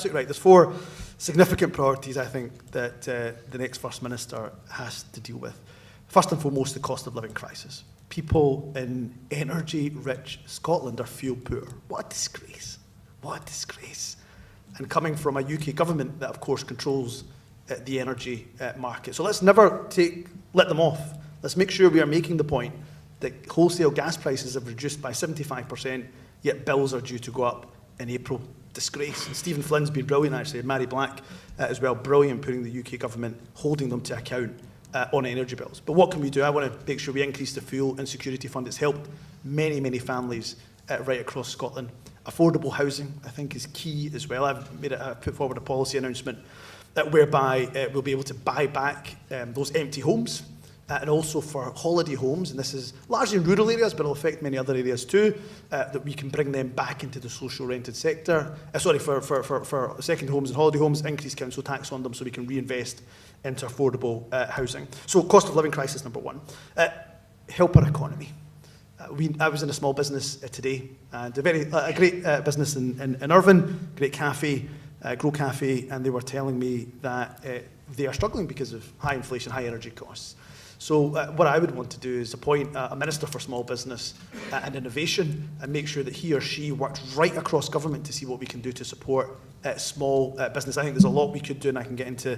absolutely right. There's 4 significant priorities, I think, that the next First Minister has to deal with. First and foremost, the cost of living crisis. People in energy-rich Scotland are fuel poor. What a disgrace. What a disgrace. And coming from a UK government that, of course, controls the energy market. So let's never let them off. Let's make sure we are making the point that wholesale gas prices have reduced by 75%, yet bills are due to go up in April. Disgrace. And Stephen Flynn's been brilliant, actually, and Mary Black as well, brilliant, putting the UK government, holding them to account on energy bills. But what can we do? I want to make sure we increase the Fuel Insecurity Fund. It's helped many, many families right across Scotland. Affordable housing, I think, is key as well. I've put forward a policy announcement whereby we'll be able to buy back those empty homes, and also for holiday homes, and this is largely in rural areas, but it'll affect many other areas too, that we can bring them back into the social rented sector. For second homes and holiday homes, increase council tax on them so we can reinvest into affordable housing. So cost of living crisis, number 1. Help our economy. I was in a small business today, and a great business in Irvine, great cafe, Grow Cafe, and they were telling me that they are struggling because of high inflation, high energy costs. So what I would want to do is appoint a Minister for Small Business and Innovation and make sure that he or she works right across government to see what we can do to support small business. I think there's a lot we could do, and I can get into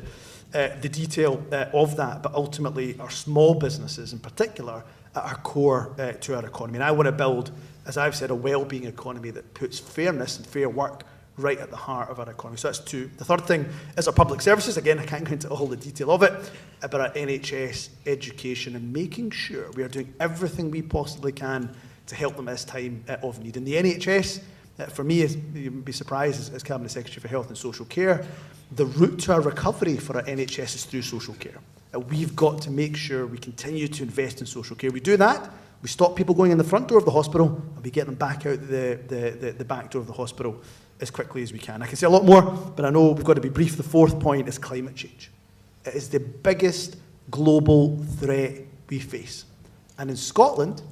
the detail of that, but ultimately our small businesses in particular are core to our economy. And I want to build, as I've said, a well-being economy that puts fairness and fair work right at the heart of our economy. So that's 2. The third thing is our public services. Again, I can't go into all the detail of it, but our NHS, education, and making sure we are doing everything we possibly can to help them at this time of need. And the NHS, for me, you'd be surprised, as Cabinet Secretary for Health and Social Care, the route to our recovery for our NHS is through social care. We've got to make sure we continue to invest in social care. We do that, we stop people going in the front door of the hospital, and we get them back out the back door of the hospital as quickly as we can. I can say a lot more, but I know we've got to be brief. The 4th point is climate change. It is the biggest global threat we face. And in Scotland,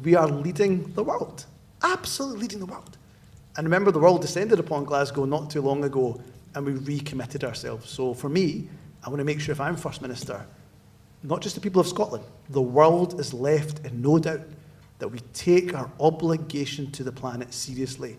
we are leading the world. Absolutely leading the world. And remember, the world descended upon Glasgow not too long ago, and we recommitted ourselves. So for me, I want to make sure if I'm First Minister, not just the people of Scotland, the world is left in no doubt that we take our obligation to the planet seriously